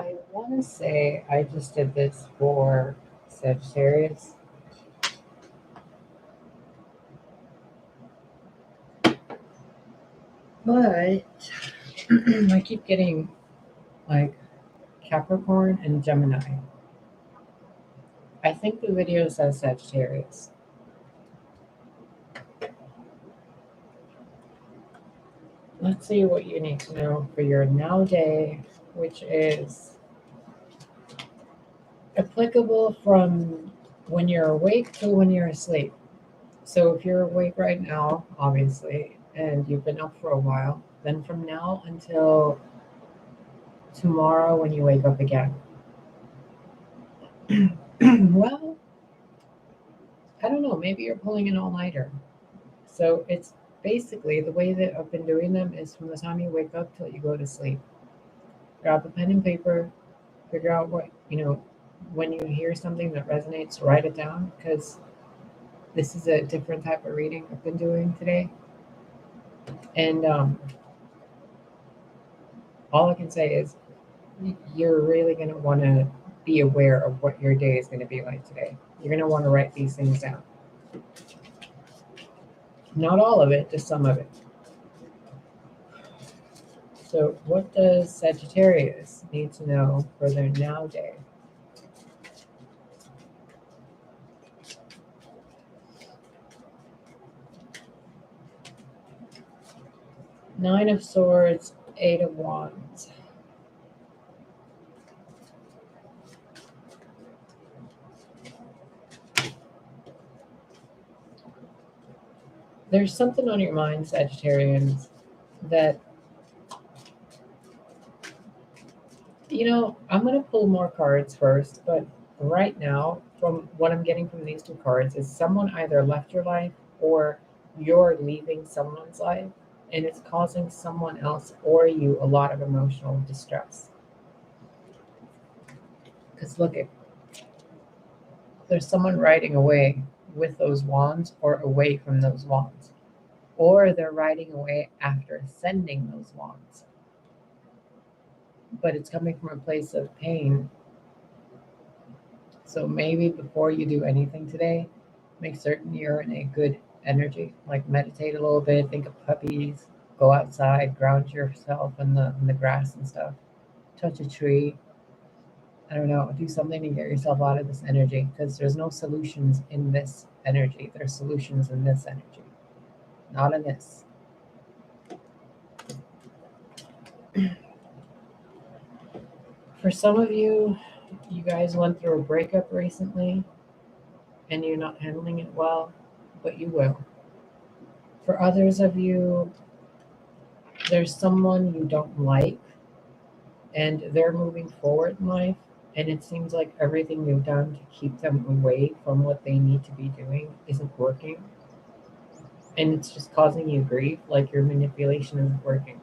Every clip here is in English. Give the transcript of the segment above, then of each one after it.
I want to say I just did this for Sagittarius. But I keep getting like Capricorn and Gemini. I think the video says Sagittarius. Let's see what you need to know for your now day, which is applicable from when you're awake to when you're asleep. So if you're awake right now, obviously, and you've been up for a while, then from now until tomorrow when you wake up again. Well, I don't know, maybe you're pulling an all-nighter. So it's basically the way that I've been doing them is from the time you wake up till you go to sleep. Grab a pen and paper, figure out what, when you hear something that resonates, write it down because this is a different type of reading I've been doing today. And all I can say is you're really going to want to be aware of what your day is going to be like today. You're going to want to write these things down. Not all of it, just some of it. So what does Sagittarius need to know for their now day? Nine of Swords, Eight of Wands. There's something on your mind, Sagittarians, that, I'm going to pull more cards first, but right now, from what I'm getting from these two cards, is someone either left your life or you're leaving someone's life, and it's causing someone else or you a lot of emotional distress. Because look, there's someone riding away with those wands or away from those wands. Or they're riding away after sending those wands. But it's coming from a place of pain. So maybe before you do anything today, make certain you're in a good energy. Like meditate a little bit, think of puppies, go outside, ground yourself in the grass and stuff. Touch a tree. I don't know, do something to get yourself out of this energy because there's no solutions in this energy. There's solutions in this energy, not in this. For some of you, you guys went through a breakup recently and you're not handling it well, but you will. For others of you, there's someone you don't like and they're moving forward in life, and it seems like everything you've done to keep them away from what they need to be doing isn't working. And it's just causing you grief, like your manipulation isn't working.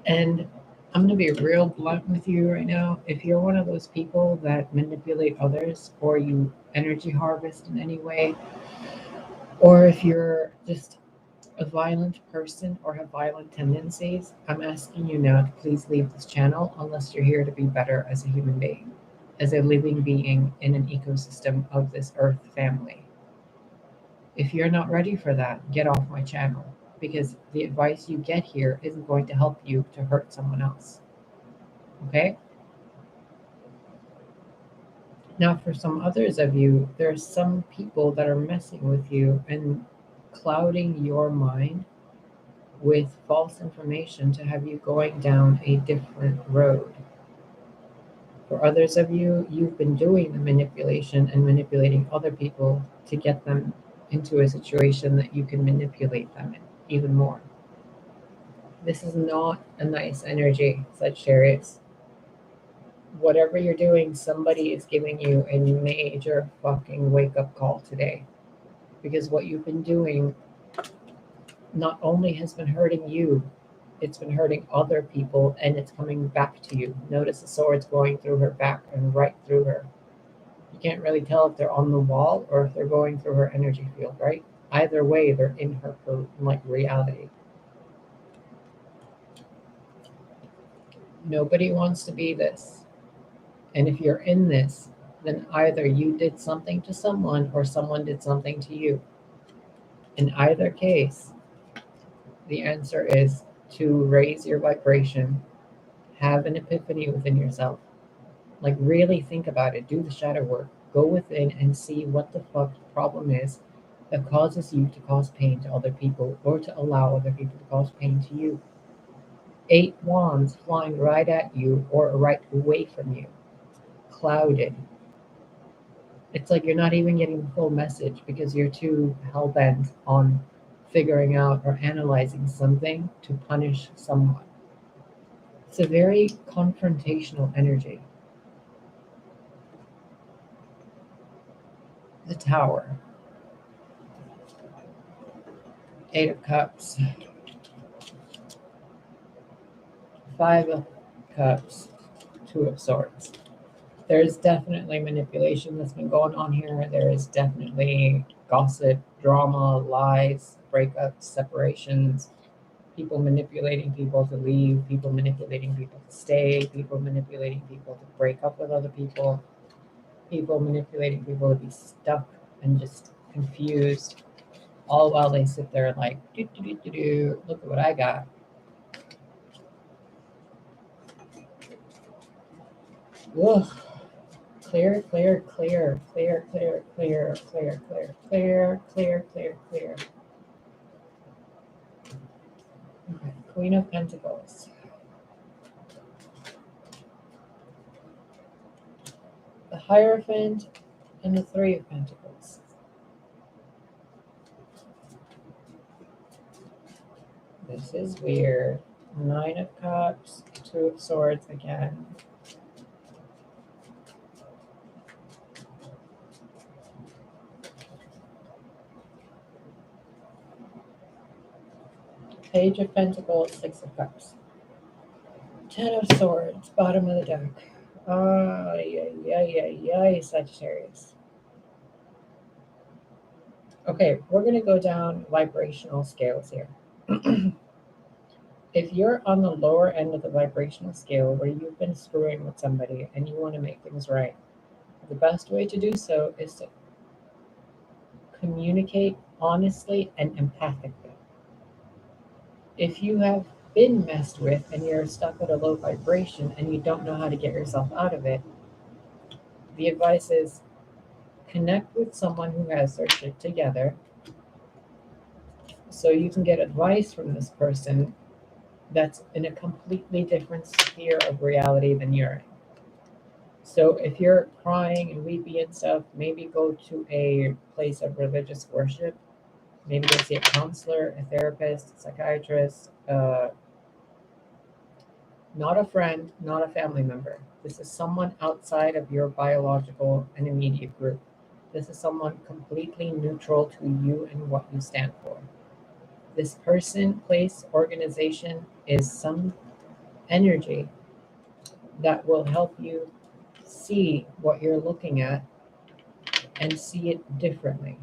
And I'm going to be real blunt with you right now. If you're one of those people that manipulate others or you energy harvest in any way, or if you're just a violent person or have violent tendencies, I'm asking you now to please leave this channel unless you're here to be better as a human being, as a living being in an ecosystem of this earth family. If you're not ready for that, get off my channel, because the advice you get here isn't going to help you to hurt someone else. Okay? Now, for some others of you, there's some people that are messing with you and clouding your mind with false information to have you going down a different road. For others of you, you've been doing the manipulation and manipulating other people to get them into a situation that you can manipulate them in even more. This is not a nice energy, Sagittarius. Whatever you're doing, somebody is giving you a major fucking wake-up call today. Because what you've been doing not only has been hurting you, it's been hurting other people, and it's coming back to you. Notice the swords going through her back and right through her. You can't really tell if they're on the wall or if they're going through her energy field, right? Either way, they're in her reality. Nobody wants to be this. And if you're in this, then either you did something to someone or someone did something to you. In either case, the answer is to raise your vibration, have an epiphany within yourself. Like, really think about it, do the shadow work, go within and see what the fuck the problem is that causes you to cause pain to other people or to allow other people to cause pain to you. Eight wands flying right at you or right away from you, clouded. It's like you're not even getting the full message because you're too hell bent on figuring out or analyzing something to punish someone. It's a very confrontational energy. The Tower, Eight of Cups, Five of Cups, Two of Swords. There's definitely manipulation that's been going on here. There is definitely gossip, drama, lies, breakups, separations, people manipulating people to leave, people manipulating people to stay, people manipulating people to break up with other people, people manipulating people to be stuck and just confused, all while they sit there like, look at what I got. Ugh. Clear, clear, clear, clear, clear, clear, clear, clear, clear, clear, clear, clear. Okay. Queen of Pentacles. The Hierophant and the Three of Pentacles. This is weird. Nine of Cups, Two of Swords again. Page of Pentacles, Six of Cups. Ten of Swords, bottom of the deck. Yay, Sagittarius. Okay, we're going to go down vibrational scales here. If you're on the lower end of the vibrational scale where you've been screwing with somebody and you want to make things right, the best way to do so is to communicate honestly and empathically. If you have been messed with and you're stuck at a low vibration and you don't know how to get yourself out of it, the advice is connect with someone who has their shit together so you can get advice from this person that's in a completely different sphere of reality than you're in. So if you're crying and weepy and stuff, maybe go to a place of religious worship. Maybe go see a counselor, a therapist, a psychiatrist, not a friend, not a family member. This is someone outside of your biological and immediate group. This is someone completely neutral to you and what you stand for. This person, place, organization is some energy that will help you see what you're looking at and see it differently.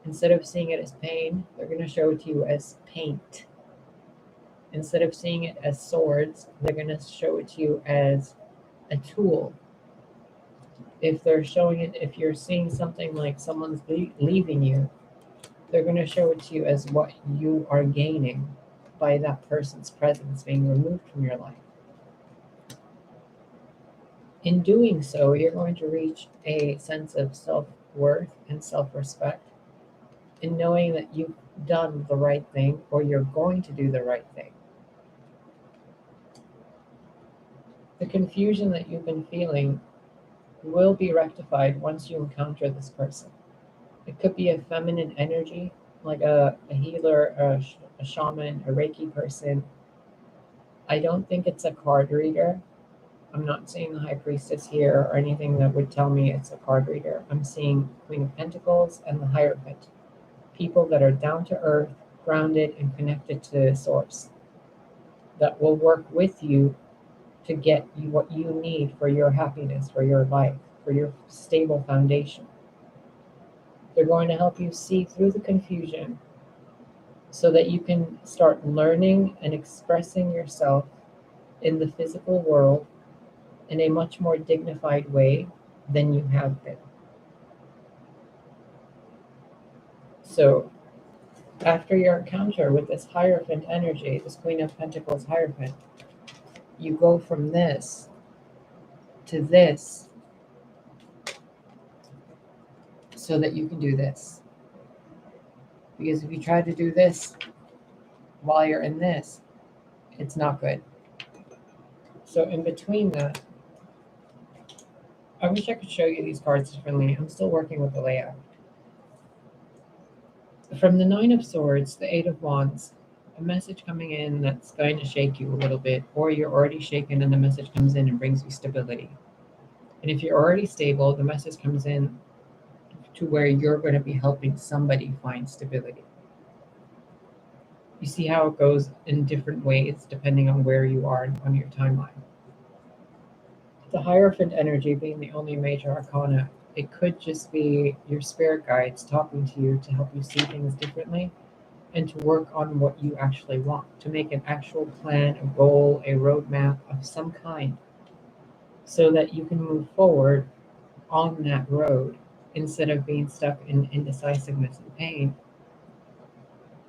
Instead of seeing it as pain, they're going to show it to you as paint. Instead of seeing it as swords, they're going to show it to you as a tool. If they're showing it, if you're seeing something like someone's leaving you, they're going to show it to you as what you are gaining by that person's presence being removed from your life. In doing so, you're going to reach a sense of self-worth and self-respect in knowing that you've done the right thing or you're going to do the right thing. The confusion that you've been feeling will be rectified once you encounter this person. It could be a feminine energy, like a healer, a shaman, a Reiki person. I don't think it's a card reader. I'm not seeing the High Priestess here or anything that would tell me it's a card reader. I'm seeing Queen of Pentacles and the Hierophant. People that are down to earth, grounded, and connected to Source. That will work with you to get you what you need for your happiness, for your life, for your stable foundation. They're going to help you see through the confusion so that you can start learning and expressing yourself in the physical world in a much more dignified way than you have been. So, after your encounter with this Hierophant energy, this Queen of Pentacles Hierophant, you go from this to this so that you can do this. Because if you try to do this while you're in this, it's not good. So in between that, I wish I could show you these cards differently. I'm still working with the layout. From the Nine of Swords, the Eight of Wands, a message coming in that's going to shake you a little bit, or you're already shaken and the message comes in and brings you stability. And if you're already stable, the message comes in to where you're going to be helping somebody find stability. You see how it goes in different ways depending on where you are on your timeline. The Hierophant energy being the only major arcana, it could just be your spirit guides talking to you to help you see things differently and to work on what you actually want, to make an actual plan, a goal, a roadmap of some kind so that you can move forward on that road instead of being stuck in indecisiveness and pain.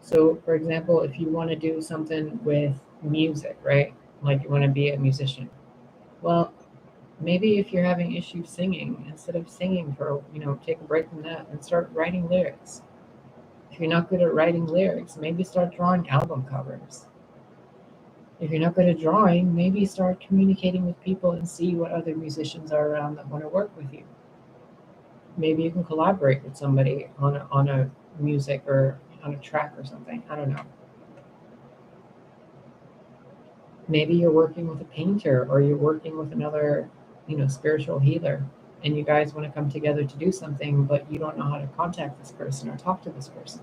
So, for example, if you want to do something with music, right? Like you want to be a musician. Well, maybe if you're having issues singing, instead of singing for, take a break from that and start writing lyrics. If you're not good at writing lyrics, maybe start drawing album covers. If you're not good at drawing, maybe start communicating with people and see what other musicians are around that want to work with you. Maybe you can collaborate with somebody on a music or on a track or something. I don't know. Maybe you're working with a painter or you're working with another, spiritual healer, and you guys want to come together to do something, but you don't know how to contact this person or talk to this person.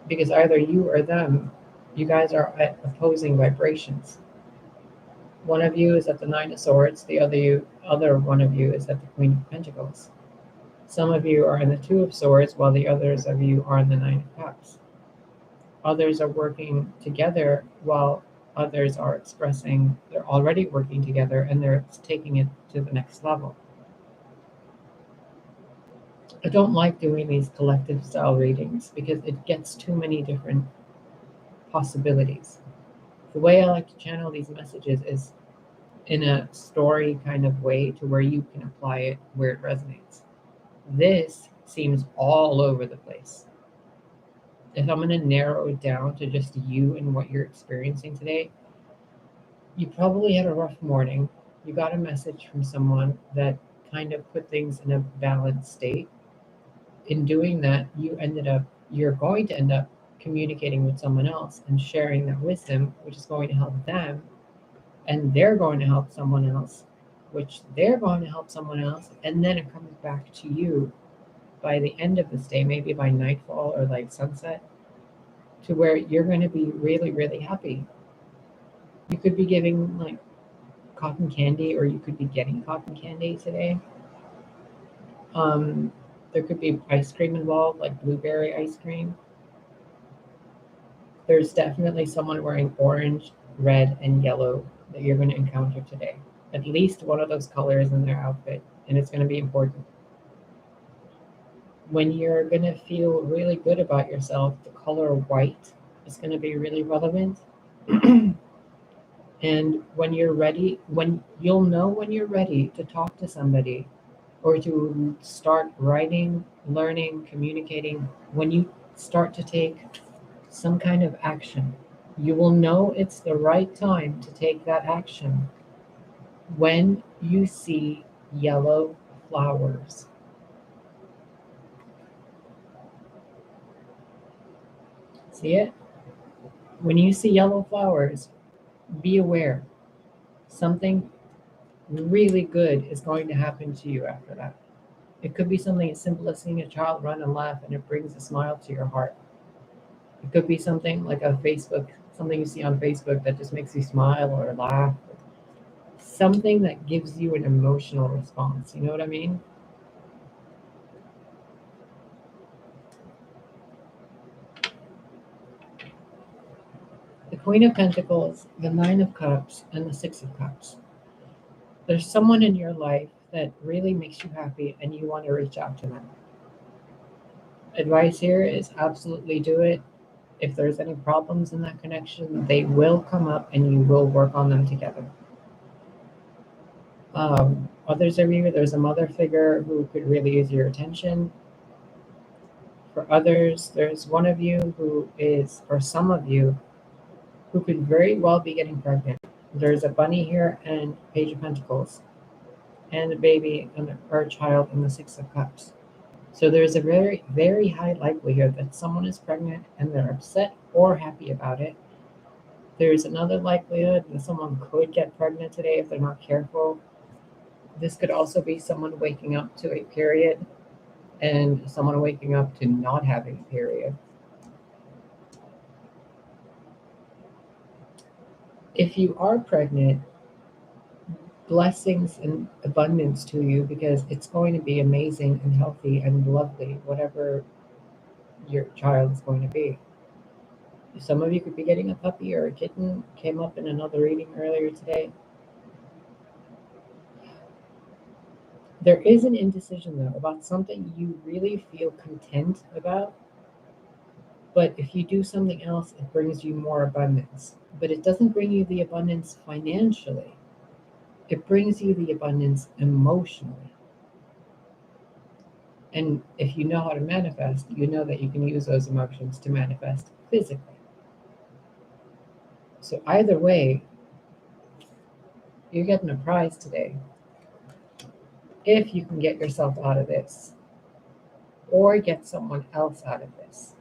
Because either you or them, you guys are at opposing vibrations. One of you is at the Nine of Swords, the other one of you is at the Queen of Pentacles. Some of you are in the Two of Swords, while the others of you are in the Nine of Cups. Others are working together while others are expressing they're already working together and they're taking it to the next level. I don't like doing these collective style readings because it gets too many different possibilities. The way I like to channel these messages is in a story kind of way to where you can apply it where it resonates. This seems all over the place. If I'm going to narrow it down to just you and what you're experiencing today, you probably had a rough morning. You got a message from someone that kind of put things in a balanced state. In doing that, you're going to end up communicating with someone else and sharing that wisdom, which is going to help them, and they're going to help someone else, which they're going to help someone else, and then it comes back to you by the end of this day, maybe by nightfall or like sunset, to where you're going to be really, really happy. You could be giving like cotton candy, or you could be getting cotton candy today. There could be ice cream involved, like blueberry ice cream. There's definitely someone wearing orange, red, and yellow that you're going to encounter today. At least one of those colors in their outfit, and it's going to be important. When you're going to feel really good about yourself, the color white is going to be really relevant. And when you're ready, when you'll know when you're ready to talk to somebody or to start writing, learning, communicating, when you start to take some kind of action, you will know it's the right time to take that action when you see yellow flowers. See it? When you see yellow flowers, be aware. Something really good is going to happen to you after that. It could be something as simple as seeing a child run and laugh and it brings a smile to your heart. It could be something like something you see on Facebook that just makes you smile or laugh. Something that gives you an emotional response. You know what I mean? The Queen of Pentacles, the Nine of Cups, and the Six of Cups. There's someone in your life that really makes you happy and you want to reach out to them. Advice here is absolutely do it. If there's any problems in that connection, they will come up and you will work on them together. Others of you, there's a mother figure who could really use your attention. For others, there's one of you who is, or some of you, who could very well be getting pregnant. There's a bunny here and Page of Pentacles, and a baby or a child in the Six of Cups. So there's a very, very high likelihood that someone is pregnant and they're upset or happy about it. There's another likelihood that someone could get pregnant today if they're not careful. This could also be someone waking up to a period and someone waking up to not having a period. If you are pregnant, blessings and abundance to you, because it's going to be amazing and healthy and lovely, whatever your child is going to be. Some of you could be getting a puppy or a kitten, came up in another reading earlier today. There is an indecision, though, about something you really feel content about. But if you do something else, it brings you more abundance. But it doesn't bring you the abundance financially. It brings you the abundance emotionally. And if you know how to manifest, you know that you can use those emotions to manifest physically. So either way, you're getting a prize today. If you can get yourself out of this or get someone else out of this.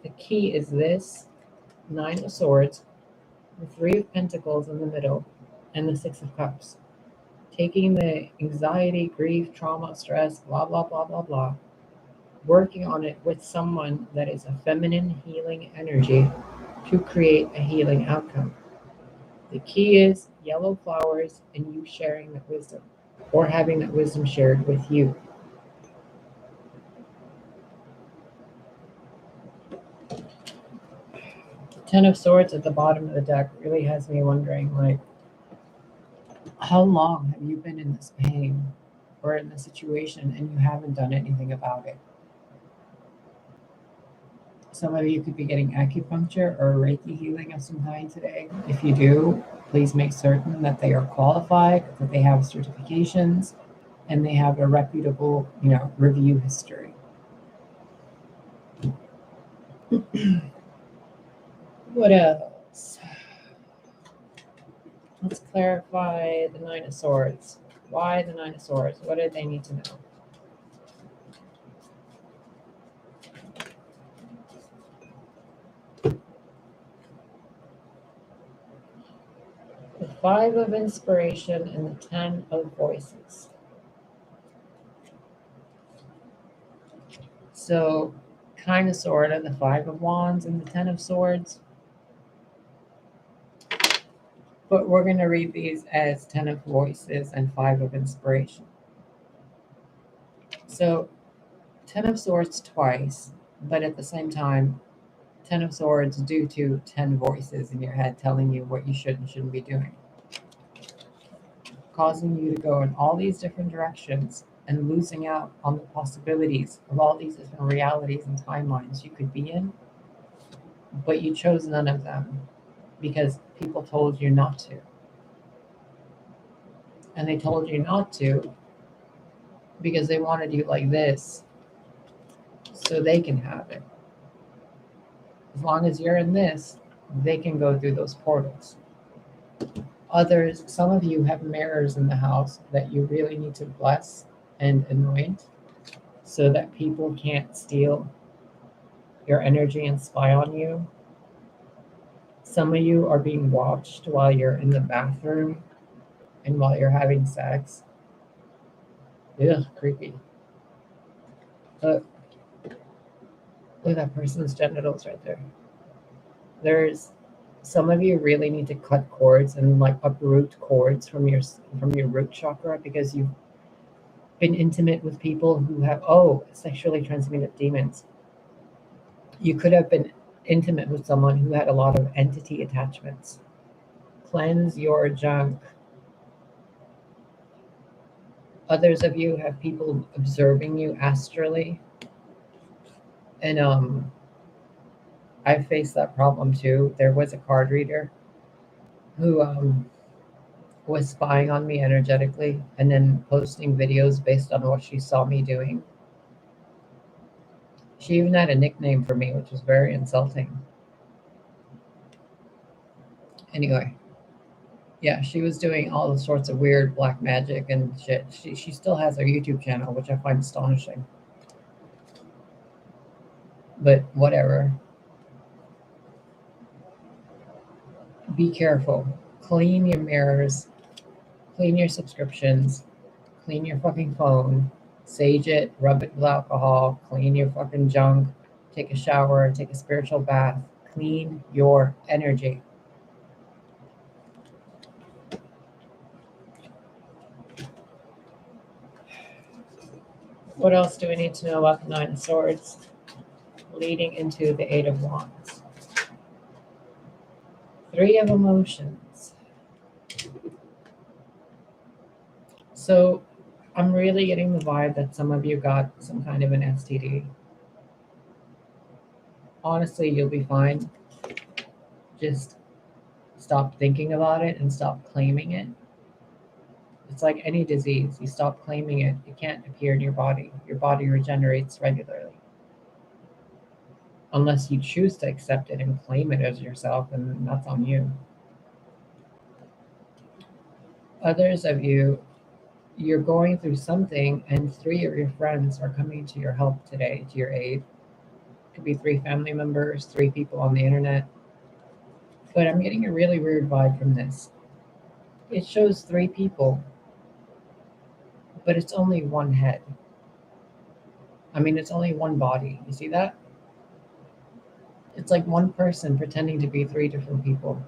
The key is this: Nine of Swords, the Three of Pentacles in the middle, and the Six of Cups. Taking the anxiety, grief, trauma, stress, blah, blah, blah, blah, blah, working on it with someone that is a feminine healing energy to create a healing outcome. The key is yellow flowers and you sharing that wisdom, or having that wisdom shared with you. Ten of Swords at the bottom of the deck really has me wondering, like, how long have you been in this pain or in this situation and you haven't done anything about it? Some of you could be getting acupuncture or Reiki healing of some kind today. If you do, please make certain that they are qualified, that they have certifications, and they have a reputable, review history. What else? Let's clarify the Nine of Swords. Why the Nine of Swords? What do they need to know? The Five of Inspiration and the Ten of Voices. So, kind of sort of the Five of Wands and the Ten of Swords. But we're going to read these as Ten of Voices and Five of Inspiration. So, Ten of Swords twice, but at the same time, Ten of Swords due to 10 voices in your head telling you what you should and shouldn't be doing. Causing you to go in all these different directions and losing out on the possibilities of all these different realities and timelines you could be in, but you chose none of them because people told you not to. And they told you not to because they wanted you like this so they can have it. As long as you're in this, they can go through those portals. Others, some of you have mirrors in the house that you really need to bless and anoint so that people can't steal your energy and spy on you. Some of you are being watched while you're in the bathroom and while you're having sex. Ugh, creepy. Look at that person's genitals right there. There's some of you really need to cut cords and like uproot cords from your root chakra because you've been intimate with people who have sexually transmitted demons. You could have been intimate with someone who had a lot of entity attachments. Cleanse your junk. Others of you have people observing you astrally. And I faced that problem too. There was a card reader who was spying on me energetically and then posting videos based on what she saw me doing. She even had a nickname for me, which was very insulting. Anyway, yeah, she was doing all the sorts of weird black magic and shit. She still has her YouTube channel, which I find astonishing. But whatever. Be careful. Clean your mirrors, clean your subscriptions, clean your fucking phone, sage it, rub it with alcohol, clean your fucking junk, take a shower, take a spiritual bath, clean your energy. What else do we need to know about the Nine of Swords leading into the Eight of Wands? Three of Emotions. So I'm really getting the vibe that some of you got some kind of an STD. Honestly, you'll be fine. Just stop thinking about it and stop claiming it. It's like any disease. You stop claiming it, it can't appear in your body. Your body regenerates regularly. Unless you choose to accept it and claim it as yourself, and that's on you. Others of you, you're going through something, and three of your friends are coming to your help today, to your aid. It could be three family members, three people on the internet. But I'm getting a really weird vibe from this. It shows three people, but it's only one head. I mean, it's only one body. You see that? It's like one person pretending to be three different people.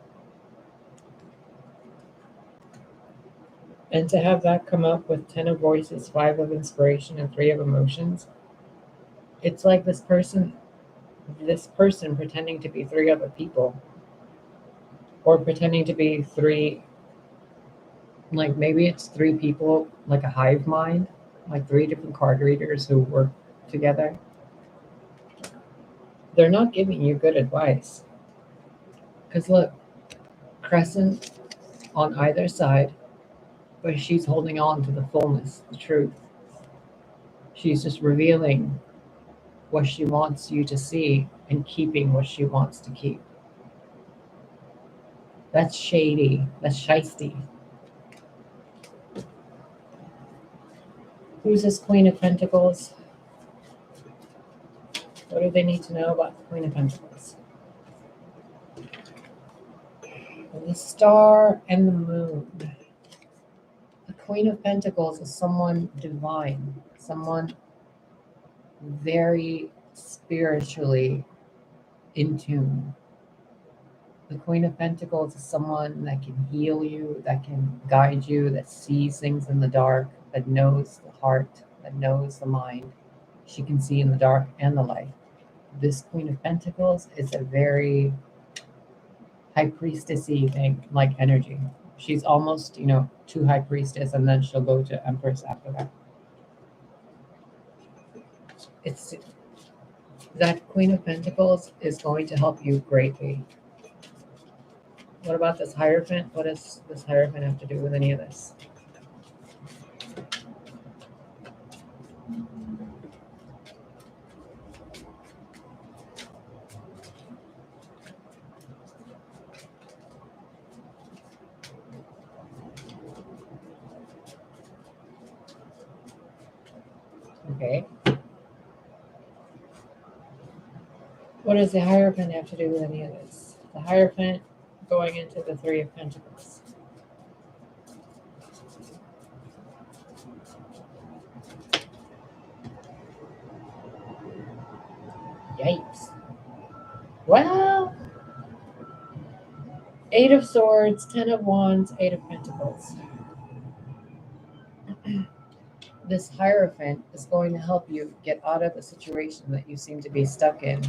And to have that come up with 10 of Voices, 5 of Inspiration, and 3 of Emotions, it's like this person pretending to be three other people. Or pretending to be three, like maybe it's three people, like a hive mind, like three different card readers who work together. They're not giving you good advice. Because look, crescent on either side, but she's holding on to the fullness, the truth. She's just revealing what she wants you to see and keeping what she wants to keep. That's shady. That's shisty. Who's this Queen of Pentacles? What do they need to know about the Queen of Pentacles? The Star and the Moon. The Queen of Pentacles is someone divine, someone very spiritually in tune. The Queen of Pentacles is someone that can heal you, that can guide you, that sees things in the dark, that knows the heart, that knows the mind. She can see in the dark and the light. This Queen of Pentacles is a very high priestessy thing, like energy. She's almost, to high priestess, and then she'll go to empress after that. It's that Queen of Pentacles is going to help you greatly. What about this Hierophant? What does this Hierophant have to do with any of this? Okay. What does the Hierophant have to do with any of this? The Hierophant going into the Three of Pentacles. Yikes. Well, Eight of Swords, 10 of Wands, 8 of Pentacles. This Hierophant is going to help you get out of the situation that you seem to be stuck in.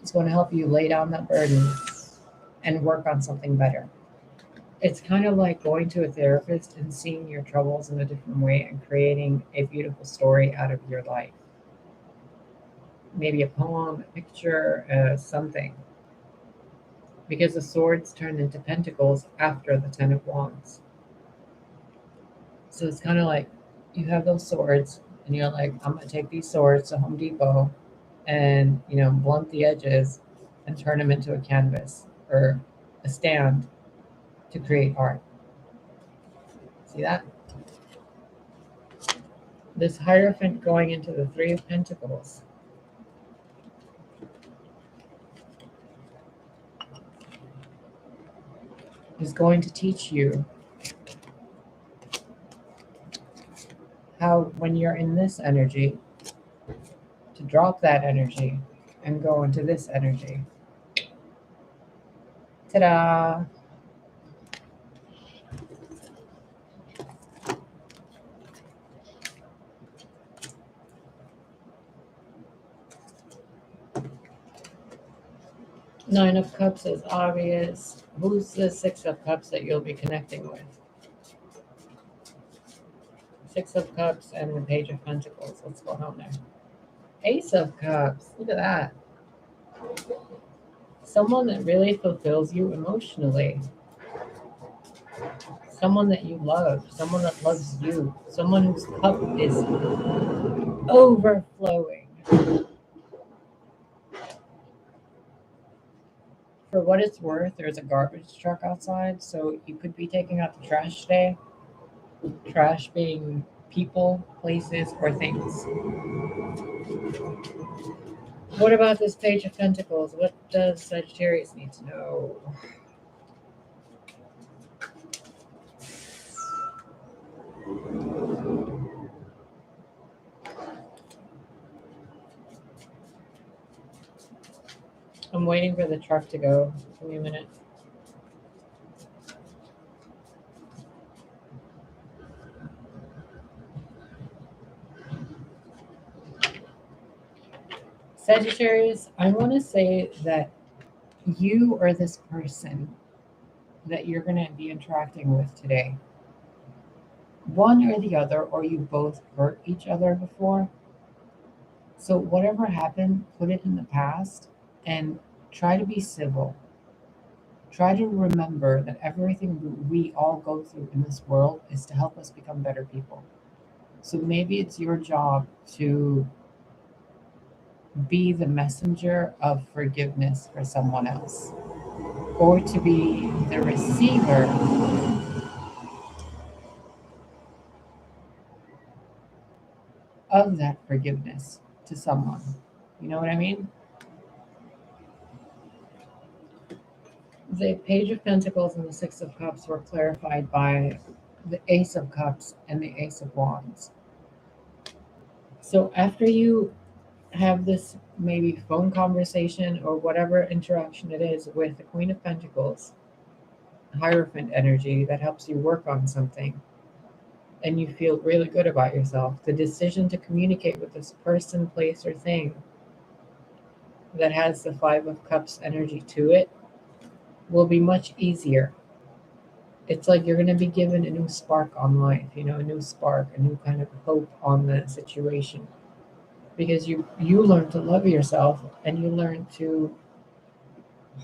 It's going to help you lay down that burden and work on something better. It's kind of like going to a therapist and seeing your troubles in a different way and creating a beautiful story out of your life. Maybe a poem, a picture, something. Because the swords turn into pentacles after the Ten of Wands. So it's kind of like you have those swords and you're like, I'm going to take these swords to Home Depot and, blunt the edges and turn them into a canvas or a stand to create art. See that? This Hierophant going into the Three of Pentacles. Is going to teach you how, when you're in this energy, to drop that energy and go into this energy. Ta-da! Nine of Cups is obvious. Who's the Six of Cups that you'll be connecting with? Six of Cups and the Page of Pentacles. What's going on there? Ace of Cups. Look at that. Someone that really fulfills you emotionally. Someone that you love. Someone that loves you. Someone whose cup is overflowing. For what it's worth, there's a garbage truck outside, so you could be taking out the trash today. Trash being people, places, or things. What about this Page of Pentacles? What does Sagittarius need to know? I'm waiting for the truck to go. Give me a minute. Sagittarius, I want to say that you or this person that you're going to be interacting with today, one or the other, or you both hurt each other before. So whatever happened, put it in the past and try to be civil. Try to remember that everything we all go through in this world is to help us become better people. So maybe it's your job to be the messenger of forgiveness for someone else, or to be the receiver of that forgiveness to someone. You know what I mean? The Page of Pentacles and the Six of Cups were clarified by the Ace of Cups and the Ace of Wands. So after you have this maybe phone conversation or whatever interaction it is with the Queen of Pentacles, Hierophant energy that helps you work on something, and you feel really good about yourself, the decision to communicate with this person, place, or thing that has the Five of Cups energy to it will be much easier. It's like you're going to be given a new spark on life, a new spark, a new kind of hope on the situation. Because you learn to love yourself and you learn to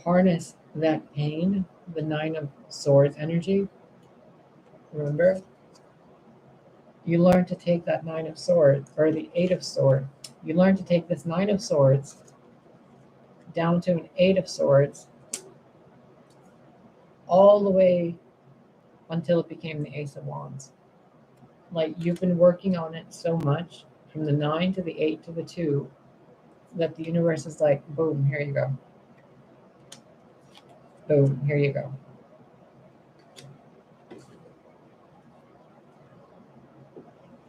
harness that pain, the Nine of Swords energy. Remember? You learn to take that Nine of Swords, or the Eight of Swords. You learn to take this Nine of Swords down to an Eight of Swords, all the way until it became the Ace of Wands. Like, you've been working on it so much, from the 9 to the 8 to the 2, that the universe is like, boom, here you go. Boom, here you go.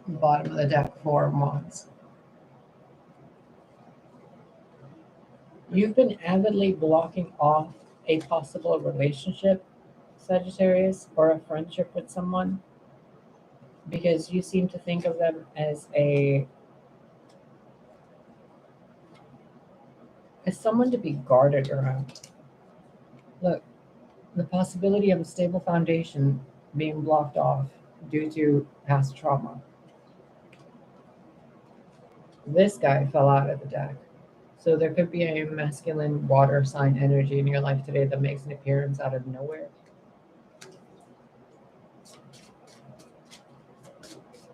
Bottom of the deck, Four of Wands. You've been avidly blocking off a possible relationship, Sagittarius, or a friendship with someone, because you seem to think of them as a is someone to be guarded around. Look, the possibility of a stable foundation being blocked off due to past trauma. This guy fell out of the deck. So there could be a masculine water sign energy in your life today that makes an appearance out of nowhere.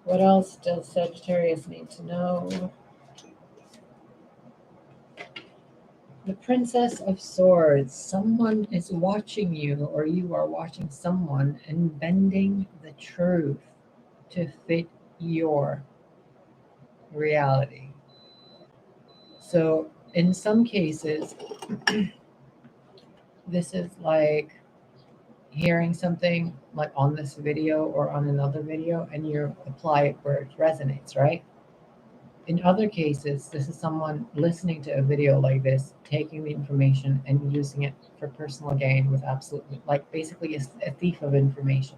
What else does Sagittarius need to know? The Princess of Swords. Someone is watching you, or you are watching someone, and bending the truth to fit your reality. So in some cases, this is like hearing something like on this video or on another video, and you apply it where it resonates, right? In other cases, this is someone listening to a video like this, taking the information and using it for personal gain with absolutely, like basically a thief of information.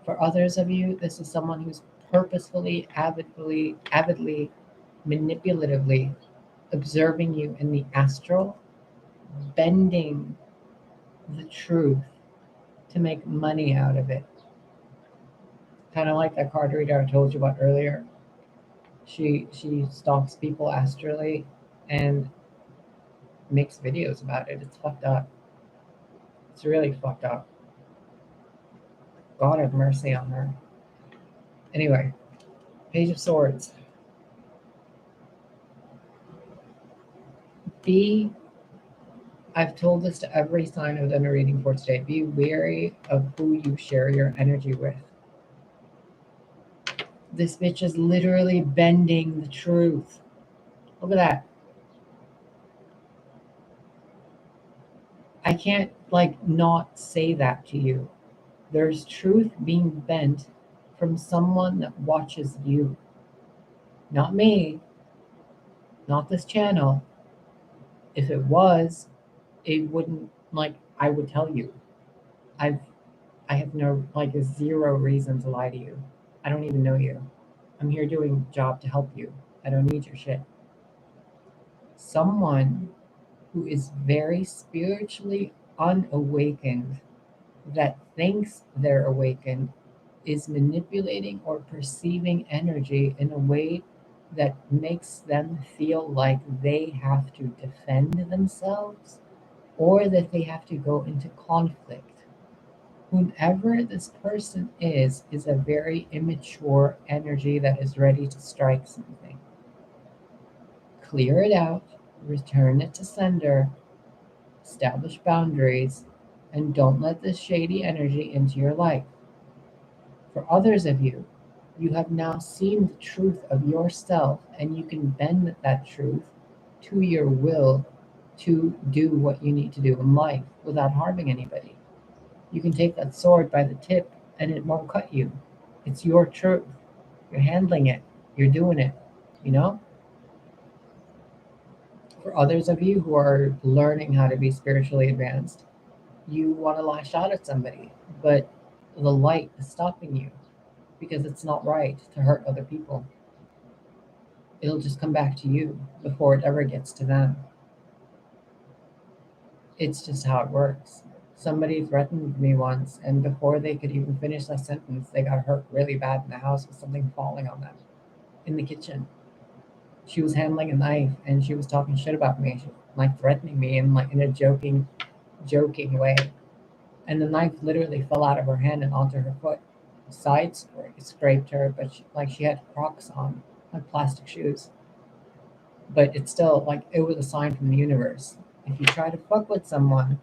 For others of you, this is someone who's purposefully, avidly, manipulatively observing you in the astral, bending the truth to make money out of it. Kind of like that card reader I told you about earlier. She stalks people astrally and makes videos about it. It's fucked up. It's really fucked up. God have mercy on her. Anyway, Page of Swords. I've told this to every sign I've done a reading for today. Be wary of who you share your energy with. This bitch is literally bending the truth. Look at that. I can't not say that to you. There's truth being bent from someone that watches you. Not me. Not this channel. If it was, it wouldn't, I would tell you. I have no, zero reason to lie to you. I don't even know you. I'm here doing a job to help you. I don't need your shit. Someone who is very spiritually unawakened, that thinks they're awakened, is manipulating or perceiving energy in a way that makes them feel like they have to defend themselves or that they have to go into conflict. Whomever this person is a very immature energy that is ready to strike something. Clear it out, return it to sender, establish boundaries, and don't let this shady energy into your life. For others of you, you have now seen the truth of yourself, and you can bend that truth to your will to do what you need to do in life without harming anybody. You can take that sword by the tip and it won't cut you. It's your truth. You're handling it. You're doing it, you know? For others of you who are learning how to be spiritually advanced, you want to lash out at somebody, but the light is stopping you because it's not right to hurt other people. It'll just come back to you before it ever gets to them. It's just how it works. Somebody threatened me once, and before they could even finish that sentence, they got hurt really bad in the house with something falling on them in the kitchen. She was handling a knife, and she was talking shit about me, threatening me in a joking way. And the knife literally fell out of her hand and onto her foot. Side scraped her, but she had Crocs on, like plastic shoes. But it's still it was a sign from the universe. If you try to fuck with someone,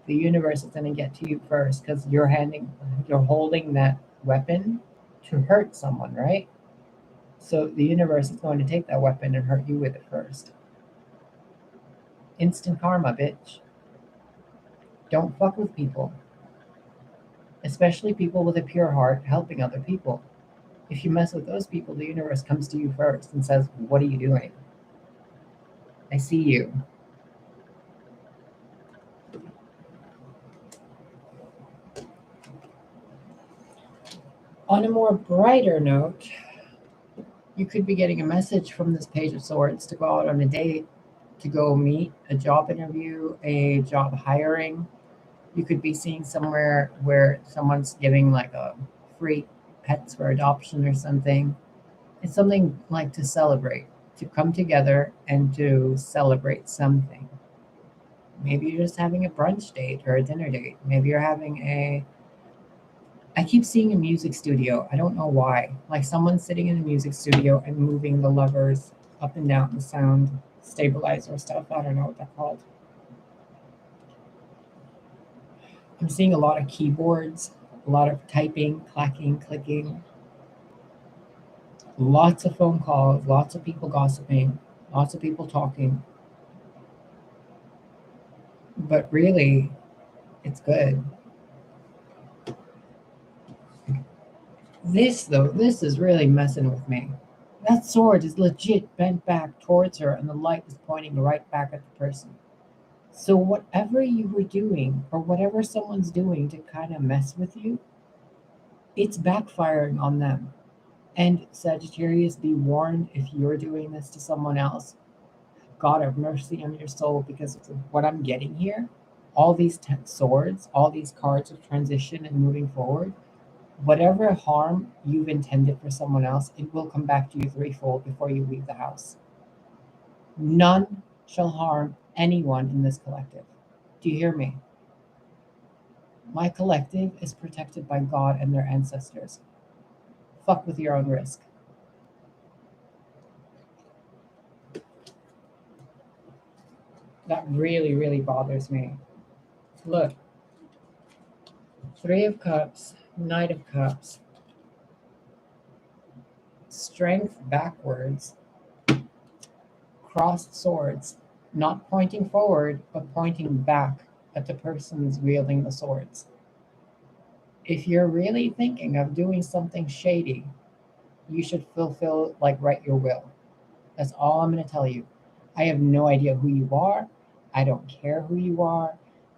the universe is going to get to you first because you're holding that weapon to hurt someone, right? So the universe is going to take that weapon and hurt you with it first. Instant karma, bitch. Don't fuck with people, especially people with a pure heart helping other people. If you mess with those people, the universe comes to you first and says, what are you doing? I see you. On a more brighter note, you could be getting a message from this Page of Swords to go out on a date to go meet, a job interview, a job hiring. You could be seeing somewhere where someone's giving like a free pets for adoption or something. It's something like to celebrate, to come together and to celebrate something. Maybe you're just having a brunch date or a dinner date. Maybe you're having a. I keep seeing a music studio. I don't know why. Like someone sitting in a music studio and moving the levers up and down, the sound stabilizer stuff. I don't know what they're called. I'm seeing a lot of keyboards, a lot of typing, clacking, clicking, lots of phone calls, lots of people gossiping, lots of people talking. But really, it's good. This, though, this is really messing with me. That sword is legit bent back towards her, and the light is pointing right back at the person. So, whatever you were doing, or whatever someone's doing to kind of mess with you, it's backfiring on them. And Sagittarius, be warned if you're doing this to someone else. God have mercy on your soul, because of what I'm getting here. All these swords, all these cards of transition and moving forward, whatever harm you've intended for someone else, it will come back to you threefold before you leave the house. None shall harm anyone in this collective. Do you hear me? My collective is protected by God and their ancestors. Fuck with your own risk. That really, really bothers me. Look, Three of Cups, Knight of Cups, Strength backwards, crossed swords, not pointing forward, but pointing back at the person's wielding the swords. If you're really thinking of doing something shady, you should fulfill, like, write your will. That's all I'm going to tell you. I have no idea who you are. I don't care who you are.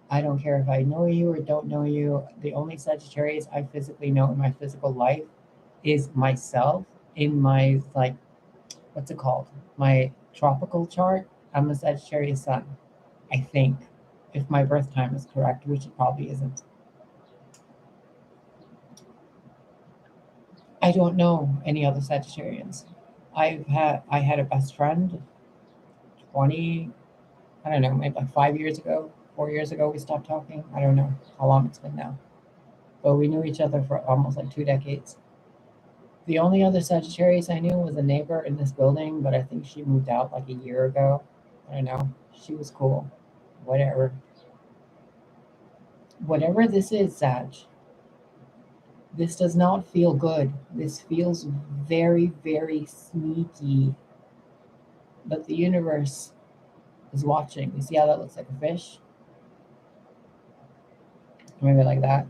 I don't care if I know you or don't know you. The only Sagittarius I physically know in my physical life is myself. In my, like, what's it called? My tropical chart, I'm a Sagittarius sun, I think, if my birth time is correct, which it probably isn't. I don't know any other Sagittarians. I had a best friend 20, I don't know, maybe like 5 years ago, 4 years ago we stopped talking. I don't know how long it's been now. But we knew each other for almost like 2 decades. The only other Sagittarius I knew was a neighbor in this building, but I think she moved out like a year ago. I don't know. She was cool. Whatever. Whatever this is, Sag, this does not feel good. This feels very, very sneaky. But the universe is watching. You see how that looks like a fish? Maybe like that.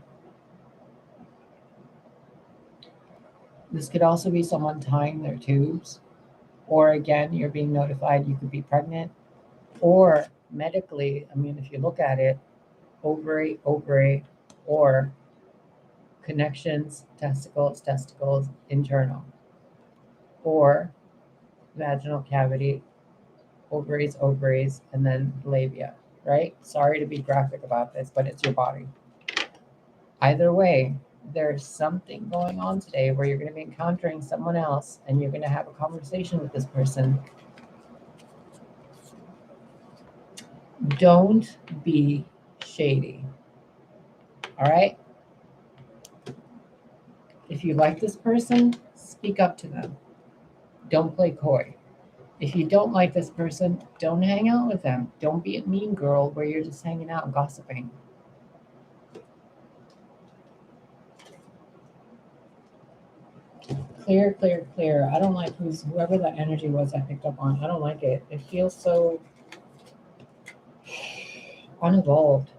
This could also be someone tying their tubes. Or again, you're being notified you could be pregnant. Or medically, I mean, if you look at it, ovary, or connections, testicles, internal. Or vaginal cavity, ovaries, and then labia, right? Sorry to be graphic about this, but it's your body. Either way, there's something going on today where you're going to be encountering someone else and you're going to have a conversation with this person. Don't be shady. All right? If you like this person, speak up to them. Don't play coy. If you don't like this person, don't hang out with them. Don't be a mean girl where you're just hanging out and gossiping. Clear. I don't like whoever that energy was I picked up on. I don't like it. It feels so unevolved.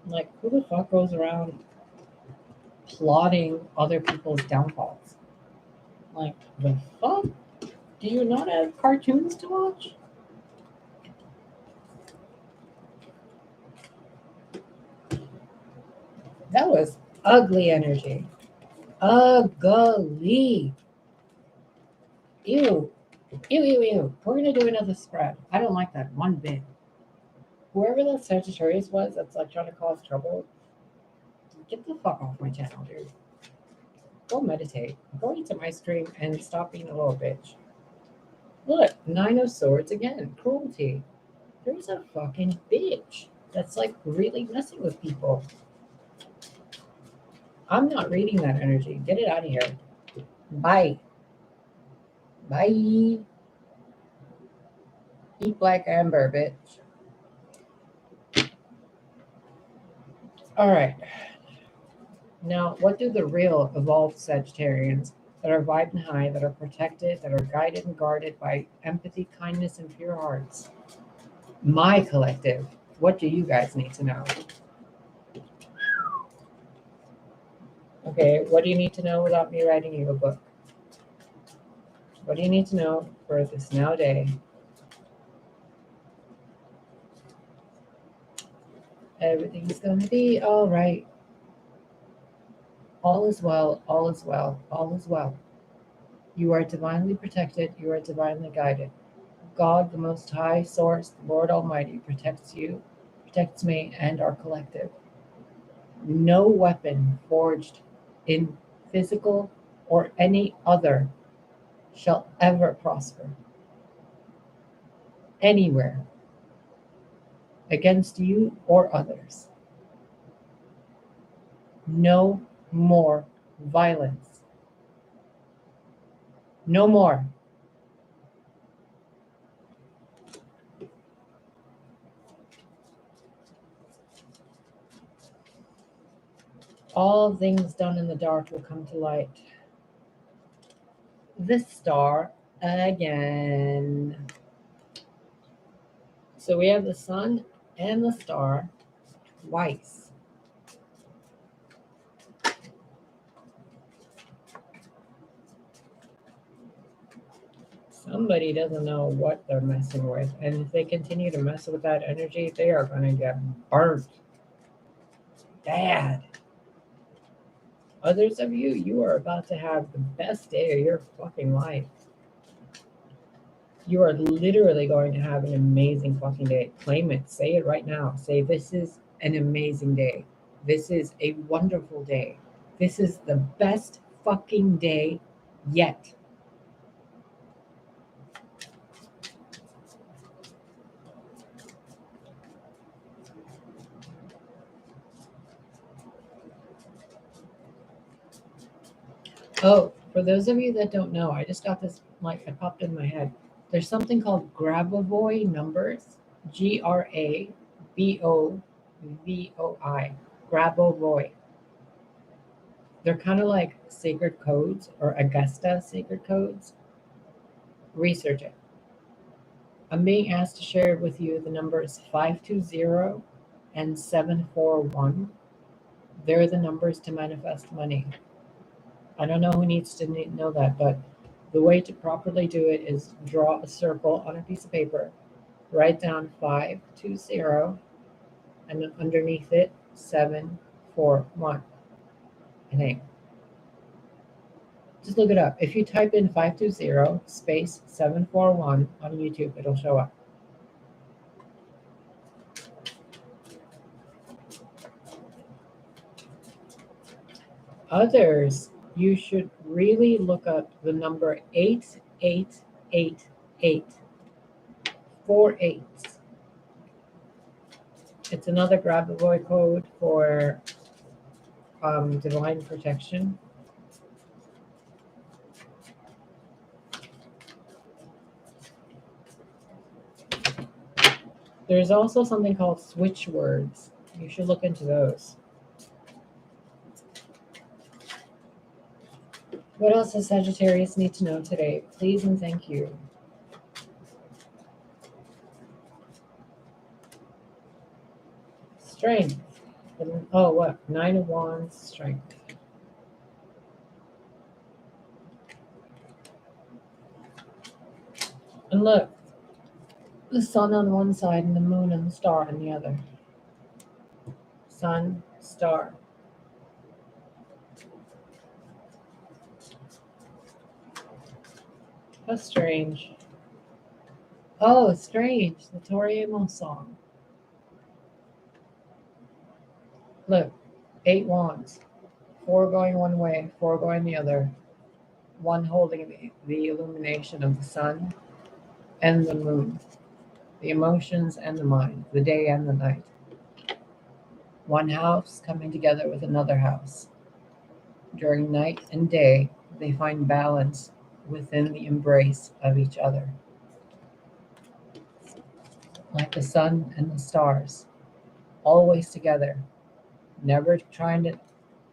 Like, who the fuck goes around plotting other people's downfalls? Like, the fuck? Do you not have cartoons to watch? That was ugly energy. Ugly. Ew. Ew, ew, ew. We're going to do another spread. I don't like that one bit. Whoever that Sagittarius was that's like trying to cause trouble, get the fuck off my channel, dude. Go meditate. Go eat some ice cream and stop being a little bitch. Look, Nine of Swords again. Cruelty. There's a fucking bitch that's like really messing with people. I'm not reading that energy. Get it out of here. Bye. Bye. Eat black amber, bitch. All right. Now, what do the real evolved Sagittarians that are vibing high, that are protected, that are guided and guarded by empathy, kindness, and pure hearts? My collective, what do you guys need to know? Okay, what do you need to know without me writing you a book? What do you need to know for this now day? Everything's gonna be all right. All is well, all is well, all is well. You are divinely protected, you are divinely guided. God, the Most High Source, the Lord Almighty, protects you, protects me, and our collective. No weapon forged in physical or any other shall ever prosper anywhere against you or others. No more violence. No more. All things done in the dark will come to light. This star again. So we have the sun and the star twice. Somebody doesn't know what they're messing with. And if they continue to mess with that energy, they are going to get burnt. Bad. Others of you, you are about to have the best day of your fucking life. You are literally going to have an amazing fucking day. Claim it. Say it right now. Say, this is an amazing day. This is a wonderful day. This is the best fucking day yet. Oh, for those of you that don't know, I just got this, like, it popped in my head. There's something called Grabovoi numbers. Grabovoi. Grabovoi. They're kind of like sacred codes or Augusta sacred codes. Research it. I'm being asked to share with you the numbers 520 and 741. They're the numbers to manifest money. I don't know who needs to know that, but the way to properly do it is draw a circle on a piece of paper, write down 520, and then underneath it 741. I think. Just look it up. If you type in 520 space 741 on YouTube, it'll show up. Others, you should really look up the number 8888. 4 8s. It's another Grabovoi code for divine protection. There's also something called switch words. You should look into those. What else does Sagittarius need to know today? Please and thank you. Strength. Oh, what? 9 of Wands, strength. And look, the sun on one side and the moon and the star on the other. Sun, star. How strange. Oh, strange. The Tori Amos song. Look, 8 wands. 4 going one way, 4 going the other. 1 holding the illumination of the sun and the moon, the emotions and the mind, the day and the night. 1 house coming together with another house. During night and day, they find balance within the embrace of each other, like the sun and the stars, always together, never trying to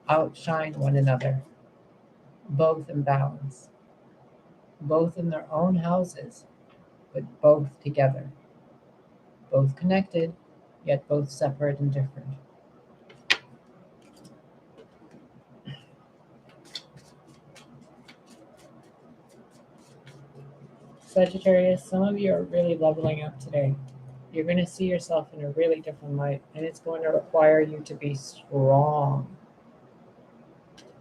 outshine one another, both in balance, both in their own houses, but both together, both connected, yet both separate and different. Sagittarius, some of you are really leveling up today. You're going to see yourself in a really different light, and it's going to require you to be strong.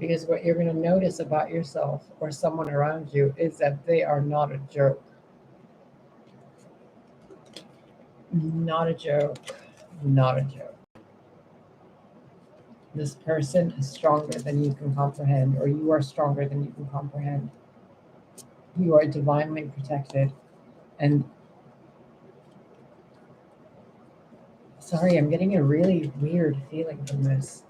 Because what you're going to notice about yourself or someone around you is that they are not a joke. Not a joke. Not a joke. This person is stronger than you can comprehend, or you are stronger than you can comprehend. You are divinely protected. And sorry, I'm getting a really weird feeling from this.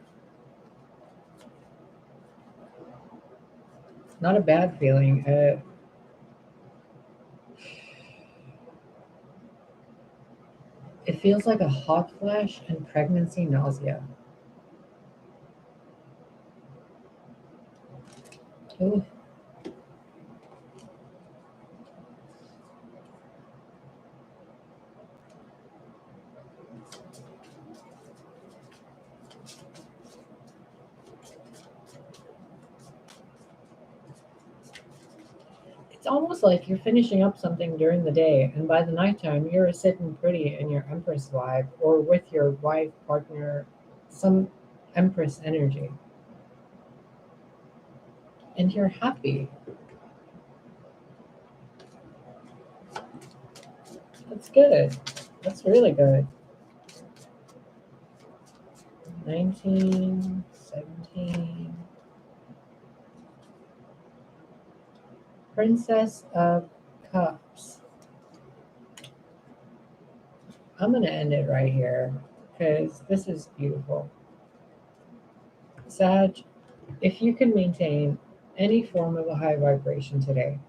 Not a bad feeling. It feels like a hot flash and pregnancy nausea. Ooh. It's almost like you're finishing up something during the day, and by the nighttime, you're sitting pretty in your Empress vibe, or with your wife, partner, some Empress energy. And you're happy. That's good. That's really good. 19, 17. Princess of Cups. I'm going to end it right here because this is beautiful. Sag, if you can maintain any form of a high vibration today,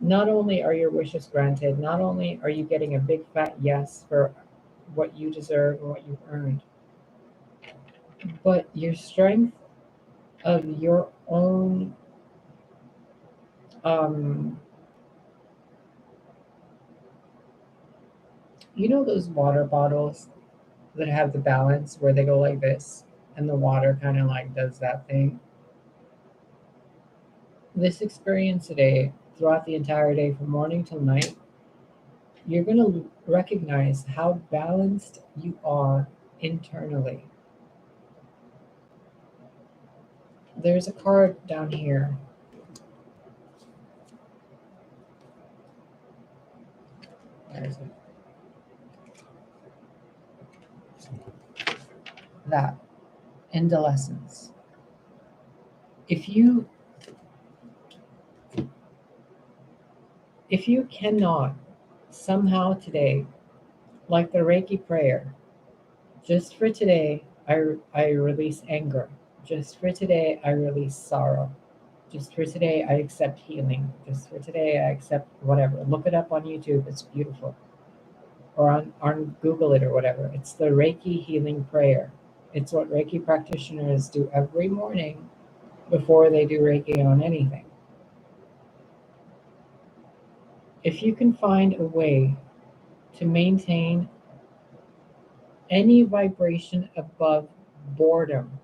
not only are your wishes granted, not only are you getting a big fat yes for what you deserve and what you've earned, but your strength of your own you know those water bottles that have the balance where they go like this and the water kind of like does that thing? This experience today, throughout the entire day from morning till night, you're going to recognize how balanced you are internally. There's a card down here. Where is it? That. Indolescence. If you cannot somehow today, like the Reiki prayer, just for today, I release anger. Just for today, I release sorrow. Just for today, I accept healing. Just for today, I accept whatever. Look it up on YouTube. It's beautiful. Or on Google it or whatever. It's the Reiki healing prayer. It's what Reiki practitioners do every morning before they do Reiki on anything. If you can find a way to maintain any vibration above boredom.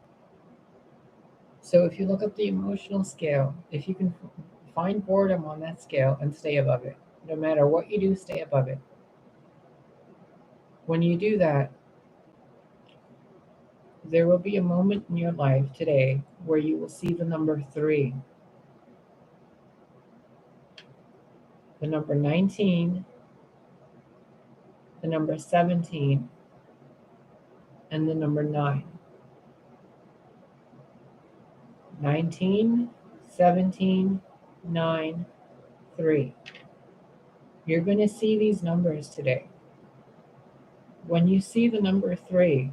So if you look up the emotional scale, if you can find boredom on that scale and stay above it, no matter what you do, stay above it. When you do that, there will be a moment in your life today where you will see the number 3. the number 19, the number 17, and the number 9. 19, 17, 9, 3. You're going to see these numbers today. When you see the number 3,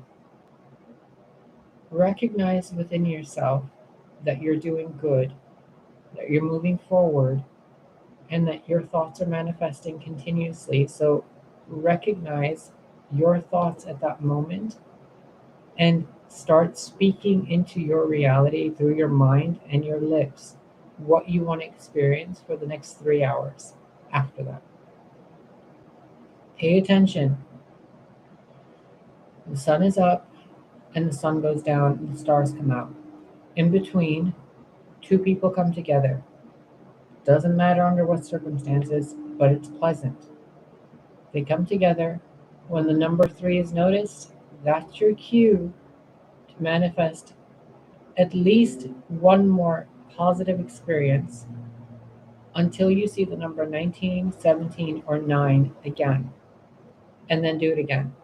recognize within yourself that you're doing good, that you're moving forward, and that your thoughts are manifesting continuously. So recognize your thoughts at that moment and start speaking into your reality through your mind and your lips what you want to experience for the next 3 hours after that. Pay attention. The sun is up and the sun goes down and the stars come out. In between, two people come together. Doesn't matter under what circumstances, but it's pleasant. They come together. When the number 3 is noticed, that's your cue to manifest at least one more positive experience until you see the number 19, 17, or 9 again, and then do it again.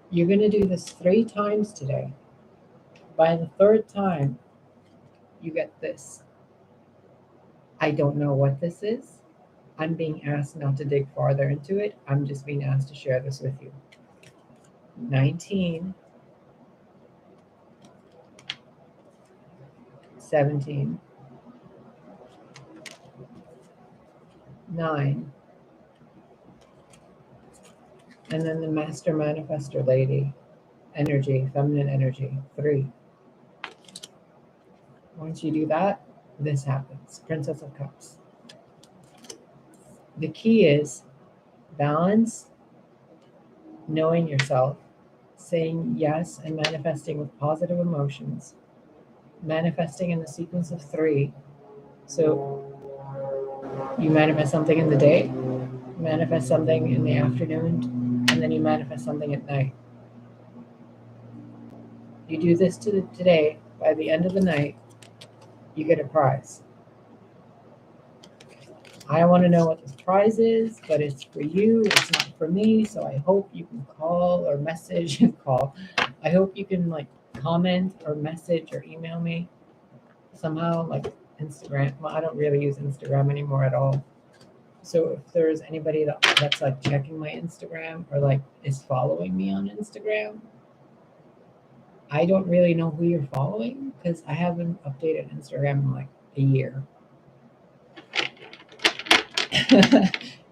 You're going to do this 3 times today. By the 3rd time, you get this. I don't know what this is. I'm being asked not to dig farther into it. I'm just being asked to share this with you. 19, 17, 9, and then the master manifestor lady, energy, feminine energy, 3. Once you do that, this happens. Princess of Cups. The key is balance, knowing yourself, saying yes and manifesting with positive emotions, manifesting in the sequence of 3. So you manifest something in the day, manifest something in the afternoon, and then you manifest something at night. You do this today, by the end of the night, you get a prize. I want to know what this prize is, but it's for you, it's not for me, so I hope you can call or message, call. I hope you can comment or message or email me somehow, like Instagram. Well, I don't really use Instagram anymore at all. So if there's anybody that's checking my Instagram or is following me on Instagram, I don't really know who you're following because I haven't updated Instagram in a year.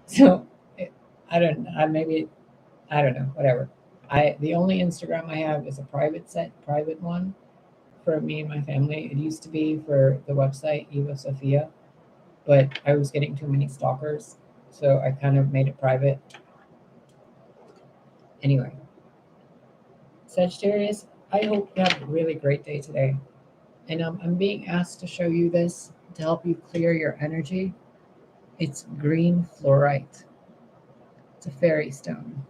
So I don't know, whatever. The only Instagram I have is a private one for me and my family. It used to be for the website Eva Sophia, but I was getting too many stalkers, so I kind of made it private. Anyway, Sagittarius, I hope you have a really great day today. And I'm being asked to show you this to help you clear your energy. It's green fluorite. It's a fairy stone.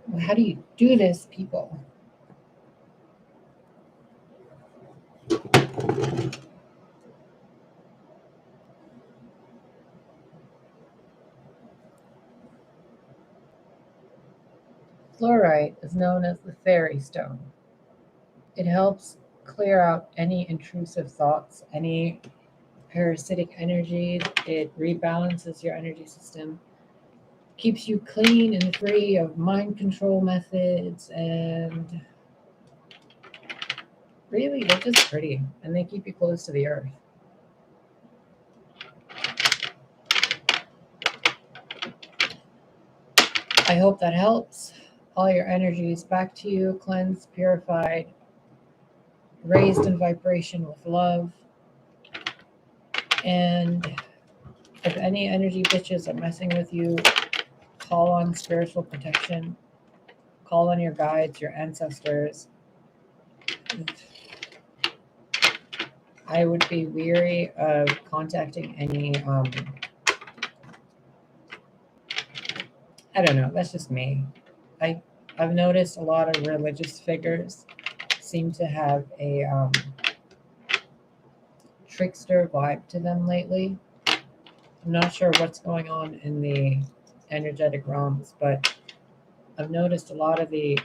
Well, how do you do this, people? Fluorite is known as the fairy stone. It helps clear out any intrusive thoughts, any parasitic energies. It rebalances your energy system, keeps you clean and free of mind control methods, and really, they're just pretty, and they keep you close to the earth. I hope that helps. All your energies back to you, cleansed, purified, raised in vibration with love. And if any energy bitches are messing with you, call on spiritual protection. Call on your guides, your ancestors. I would be weary of contacting any, I don't know, that's just me. I've noticed a lot of religious figures seem to have a trickster vibe to them lately. I'm not sure what's going on in the energetic realms, but I've noticed a lot of the.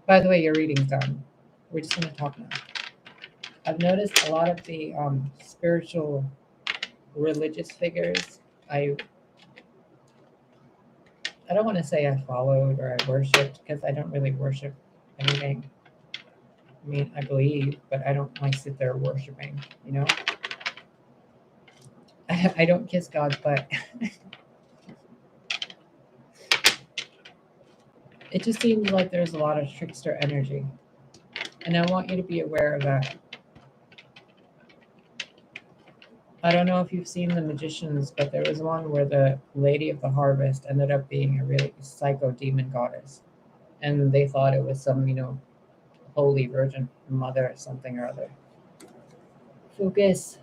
By the way, your reading's done. We're just going to talk now. I've noticed a lot of the spiritual, religious figures. I I don't want to say I followed or I worshipped because I don't really worship anything. I mean, I believe, but I don't like sit there worshiping. You know, I don't kiss God's butt. It just seems like there's a lot of trickster energy, and I want you to be aware of that. I don't know if you've seen The Magicians, but there was one where the Lady of the Harvest ended up being a really psycho demon goddess, and they thought it was some, Holy Virgin Mother or something or other. Focus.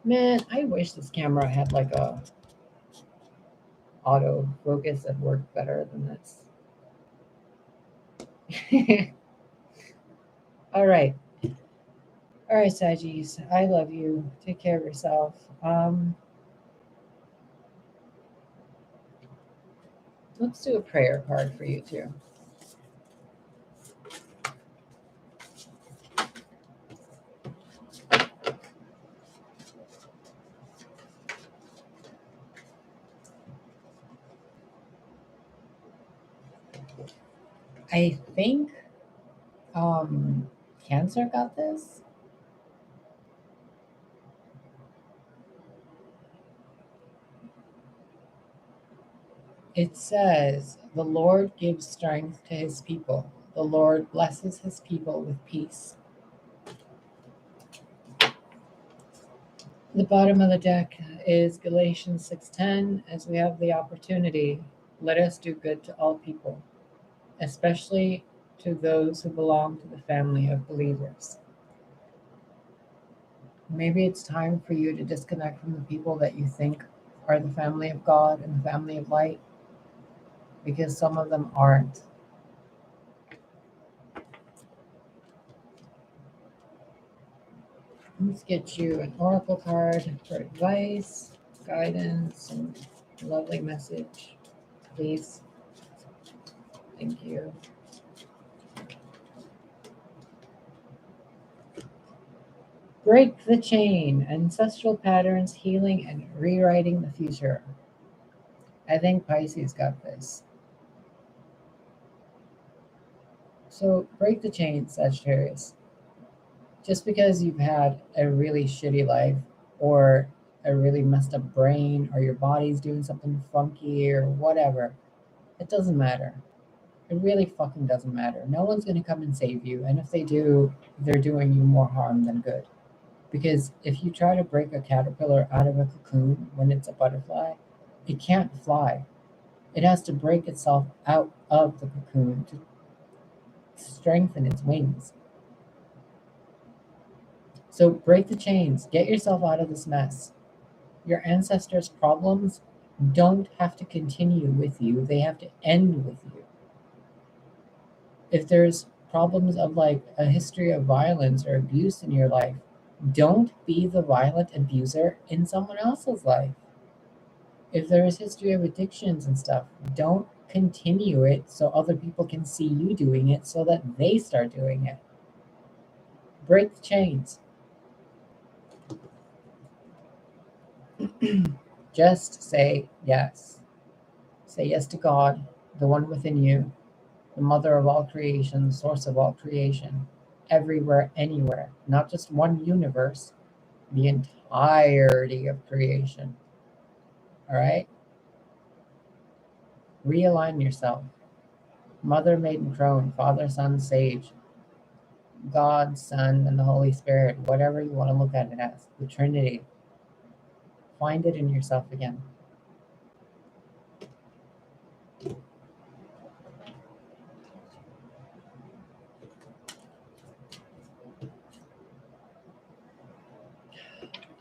Man, I wish this camera had like a auto focus that worked better than this. All right. All right, Saggies. I love you. Take care of yourself. Let's do a prayer card for you too. I think Cancer got this. It says, "The Lord gives strength to his people. The Lord blesses his people with peace." The bottom of the deck is Galatians 6:10. As we have the opportunity, let us do good to all people, especially to those who belong to the family of believers. Maybe it's time for you to disconnect from the people that you think are the family of God and the family of light, because some of them aren't. Let's get you an oracle card for advice, guidance, and lovely message, please. Thank you. Break the chain, ancestral patterns, healing, and rewriting the future. I think Pisces got this. So break the chain, Sagittarius. Just because you've had a really shitty life or a really messed up brain or your body's doing something funky or whatever, it doesn't matter. It really fucking doesn't matter. No one's going to come and save you. And if they do, they're doing you more harm than good. Because if you try to break a caterpillar out of a cocoon when it's a butterfly, it can't fly. It has to break itself out of the cocoon to strengthen its wings. So break the chains, get yourself out of this mess. Your ancestors' problems don't have to continue with you, they have to end with you. If there's problems of like a history of violence or abuse in your life, don't be the violent abuser in someone else's life. If there is history of addictions and stuff, don't continue it so other people can see you doing it so that they start doing it. Break the chains. Just say yes. Say yes to God, the one within you, the mother of all creation, the source of all creation, everywhere, anywhere, not just one universe, the entirety of creation. All right? Realign yourself. Mother, maiden, crone, Father, Son, Sage, God, Son, and the Holy Spirit, whatever you want to look at it as, the Trinity. Find it in yourself again.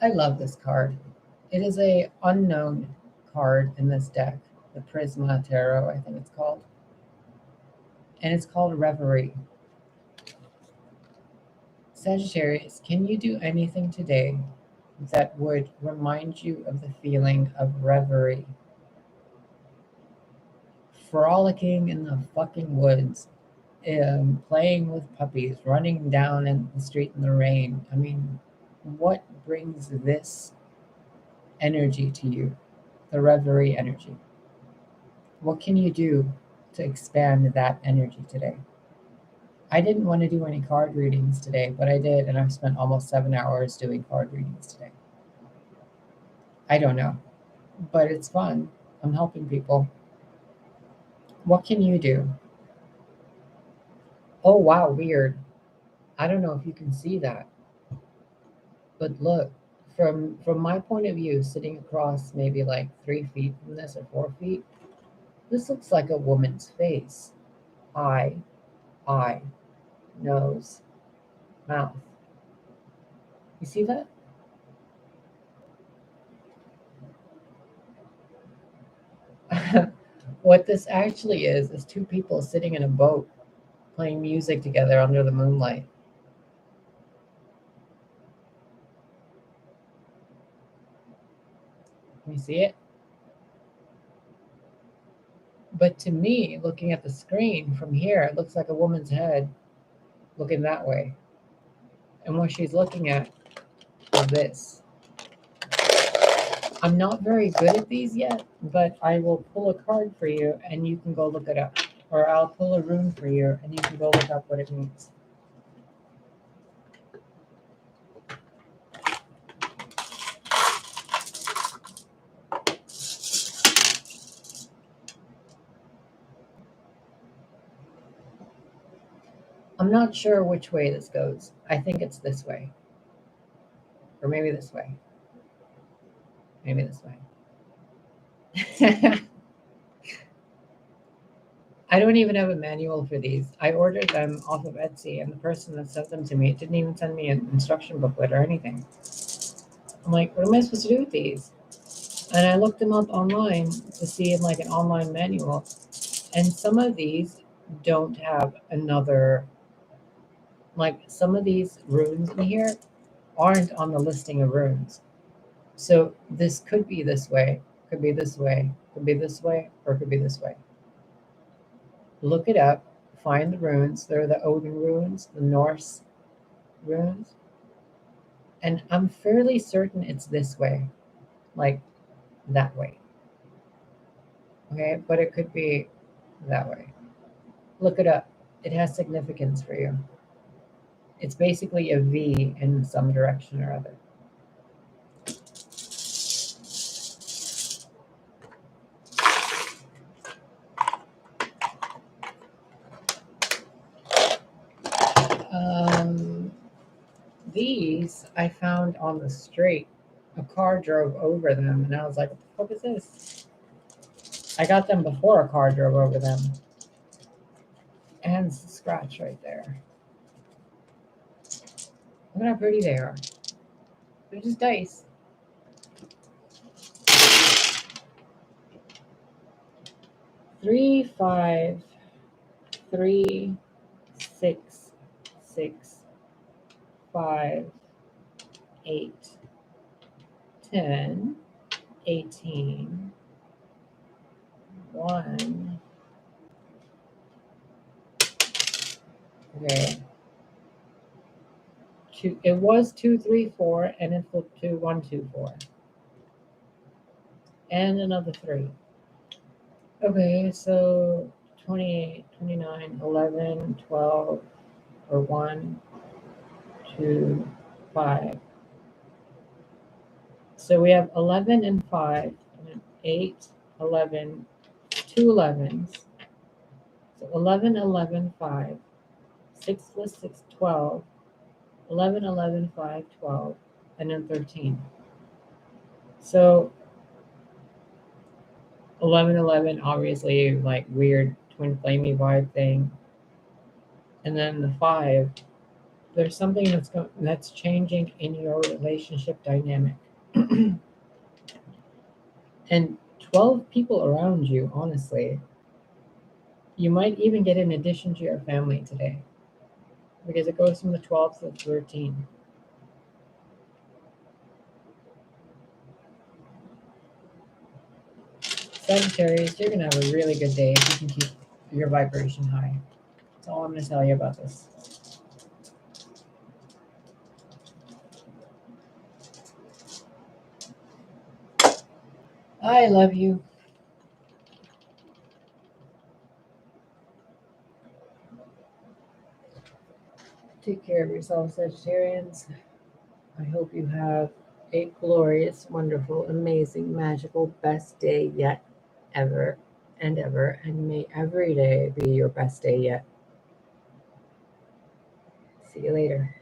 I love this card. It is a unknown card in this deck, the Prisma Tarot, I think it's called. And it's called Reverie. Sagittarius, can you do anything today that would remind you of the feeling of reverie? Frolicking in the fucking woods, playing with puppies, running down in the street in the rain. I mean, what brings this energy to you? The reverie energy. What can you do to expand that energy today? I didn't want to do any card readings today, but I did, and I've spent almost 7 hours doing card readings today. I don't know, but it's fun. I'm helping people. What can you do? Oh, wow, weird. I don't know if you can see that, but look, from my point of view, sitting across maybe like 3 feet from this or 4 feet, this looks like a woman's face. Eye, nose, mouth. You see that? What this actually is two people sitting in a boat playing music together under the moonlight. Can you see it? But to me, looking at the screen from here, it looks like a woman's head looking that way. And what she's looking at is this. I'm not very good at these yet, but I will pull a card for you and you can go look it up. Or I'll pull a rune for you and you can go look up what it means. I'm not sure which way this goes. I think it's this way. Or maybe this way. Maybe this way. I don't even have a manual for these. I ordered them off of Etsy, and the person that sent them to me didn't even send me an instruction booklet or anything. I'm like, what am I supposed to do with these? And I looked them up online to see in like an online manual, and some of these don't have another, like some of these runes in here aren't on the listing of runes. So this could be this way, could be this way, could be this way, or could be this way. Look it up, find the runes. They're the Odin runes, the Norse runes. And I'm fairly certain it's this way, like that way. Okay, but it could be that way. Look it up. It has significance for you. It's basically a V in some direction or other. These I found on the street. A car drove over them, and I was like, what the fuck is this? I got them before a car drove over them. And it's a scratch right there. Look at how pretty they are. They're just dice. Three, 5, 3, 6, 6, 5, 8, 10, 18, 1. Okay. It was 2, 3, 4, and it flipped to 1, 2, 4. And another 3. Okay, so 28, 29, 11, 12, or 1, 2, 5. So we have 11 and 5, and 8, 11, 2 11s. So 11, 11, 5. 6 plus 6, 12. 11, 11, 5, 12. And then 13. So 11, 11, obviously, like weird twin flamey vibe thing. And then the 5, there's something that's changing in your relationship dynamic. And 12 people around you, honestly. You might even get an addition to your family today. because it goes from the 12th to the 13th. Sagittarius, you're going to have a really good day if you can keep your vibration high. That's all I'm going to tell you about this. I love you. Take care of yourself, Sagittarians. I hope you have a glorious, wonderful, amazing, magical, best day yet, ever and ever. And may every day be your best day yet. See you later.